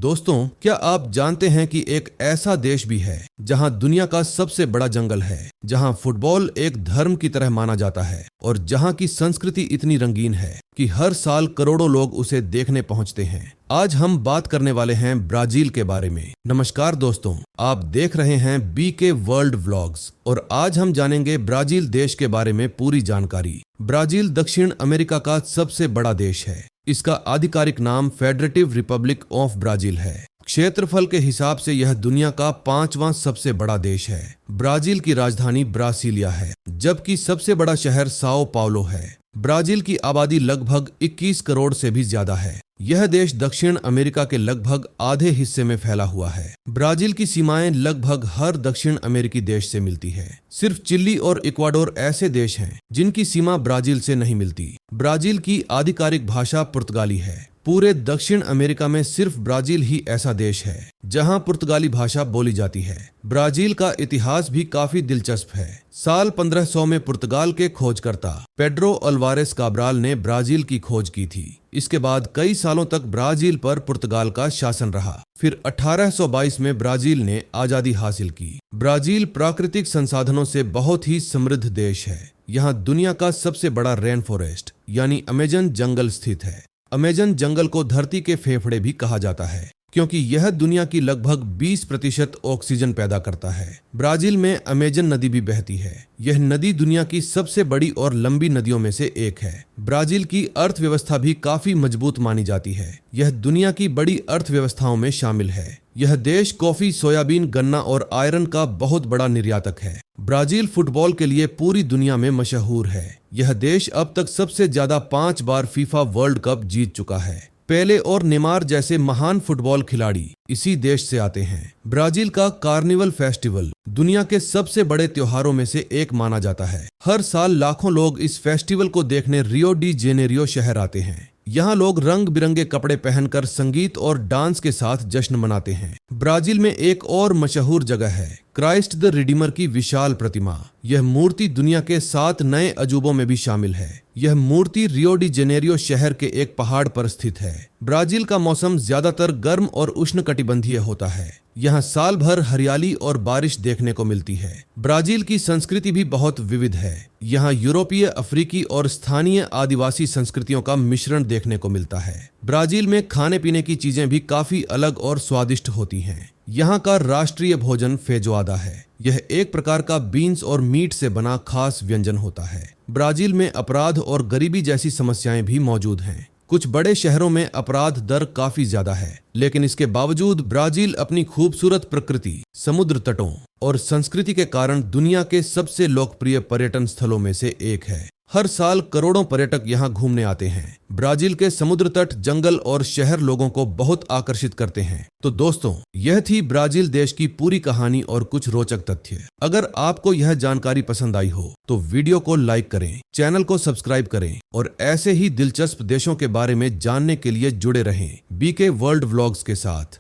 दोस्तों, क्या आप जानते हैं कि एक ऐसा देश भी है जहां दुनिया का सबसे बड़ा जंगल है, जहां फुटबॉल एक धर्म की तरह माना जाता है और जहां की संस्कृति इतनी रंगीन है कि हर साल करोड़ों लोग उसे देखने पहुंचते हैं। आज हम बात करने वाले हैं ब्राजील के बारे में। नमस्कार दोस्तों, आप देख रहे हैं बीके वर्ल्ड व्लॉग्स और आज हम जानेंगे ब्राजील देश के बारे में पूरी जानकारी। ब्राजील दक्षिण अमेरिका का सबसे बड़ा देश है। इसका आधिकारिक नाम फेडरेटिव रिपब्लिक ऑफ ब्राजील है। क्षेत्रफल के हिसाब से यह दुनिया का 5वां सबसे बड़ा देश है। ब्राजील की राजधानी ब्रासिलिया है, जबकि सबसे बड़ा शहर साओ पाउलो है। ब्राजील की आबादी लगभग 21 करोड़ से भी ज्यादा है। यह देश दक्षिण अमेरिका के लगभग आधे हिस्से में फैला हुआ है। ब्राजील की सीमाएं लगभग हर दक्षिण अमेरिकी देश से मिलती है। सिर्फ चिली और इक्वाडोर ऐसे देश हैं जिनकी सीमा ब्राजील से नहीं मिलती। ब्राजील की आधिकारिक भाषा पुर्तगाली है। पूरे दक्षिण अमेरिका में सिर्फ ब्राजील ही ऐसा देश है जहां पुर्तगाली भाषा बोली जाती है। ब्राजील का इतिहास भी काफी दिलचस्प है। साल 1500 में पुर्तगाल के खोजकर्ता पेड्रो अल्वारेस काब्राल ने ब्राजील की खोज की थी। इसके बाद कई सालों तक ब्राजील पर पुर्तगाल का शासन रहा। फिर 1822 में ब्राजील ने आजादी हासिल की। ब्राजील प्राकृतिक संसाधनों से बहुत ही समृद्ध देश है। यहाँ दुनिया का सबसे बड़ा रेन फॉरेस्ट यानी अमेजन जंगल स्थित है। अमेजन जंगल को धरती के फेफड़े भी कहा जाता है क्योंकि यह दुनिया की लगभग 20% ऑक्सीजन पैदा करता है। ब्राजील में अमेजन नदी भी बहती है। यह नदी दुनिया की सबसे बड़ी और लंबी नदियों में से एक है। ब्राजील की अर्थव्यवस्था भी काफी मजबूत मानी जाती है। यह दुनिया की बड़ी अर्थव्यवस्थाओं में शामिल है। यह देश कॉफी, सोयाबीन, गन्ना और आयरन का बहुत बड़ा निर्यातक है। ब्राजील फुटबॉल के लिए पूरी दुनिया में मशहूर है। यह देश अब तक सबसे ज्यादा 5 बार फीफा वर्ल्ड कप जीत चुका है। पेले और नेमार जैसे महान फुटबॉल खिलाड़ी इसी देश से आते हैं। ब्राजील का कार्निवल फेस्टिवल दुनिया के सबसे बड़े त्योहारों में से एक माना जाता है। हर साल लाखों लोग इस फेस्टिवल को देखने रियो डी जेनेरियो शहर आते हैं। यहाँ लोग रंग बिरंगे कपड़े पहनकर संगीत और डांस के साथ जश्न मनाते हैं। ब्राजील में एक और मशहूर जगह है क्राइस्ट द रिडीमर की विशाल प्रतिमा। यह मूर्ति दुनिया के 7 नए अजूबों में भी शामिल है। यह मूर्ति रियो डी जेनेरियो शहर के एक पहाड़ पर स्थित है। ब्राजील का मौसम ज्यादातर गर्म और उष्णकटिबंधीय होता है। यहाँ साल भर हरियाली और बारिश देखने को मिलती है। ब्राजील की संस्कृति भी बहुत विविध है। यहाँ यूरोपीय, अफ्रीकी और स्थानीय आदिवासी संस्कृतियों का मिश्रण देखने को मिलता है। ब्राजील में खाने पीने की चीजें भी काफी अलग और स्वादिष्ट होती हैं। यहाँ का राष्ट्रीय भोजन फेजोआदा है। यह एक प्रकार का बीन्स और मीट से बना खास व्यंजन होता है। ब्राजील में अपराध और गरीबी जैसी समस्याएं भी मौजूद हैं। कुछ बड़े शहरों में अपराध दर काफी ज्यादा है, लेकिन इसके बावजूद ब्राजील अपनी खूबसूरत प्रकृति, समुद्र तटों और संस्कृति के कारण दुनिया के सबसे लोकप्रिय पर्यटन स्थलों में से एक है। हर साल करोड़ों पर्यटक यहाँ घूमने आते हैं। ब्राजील के समुद्र तट, जंगल और शहर लोगों को बहुत आकर्षित करते हैं। तो दोस्तों, यह थी ब्राजील देश की पूरी कहानी और कुछ रोचक तथ्य। अगर आपको यह जानकारी पसंद आई हो तो वीडियो को लाइक करें, चैनल को सब्सक्राइब करें और ऐसे ही दिलचस्प देशों के बारे में जानने के लिए जुड़े रहें बीके वर्ल्ड व्लॉग्स के साथ।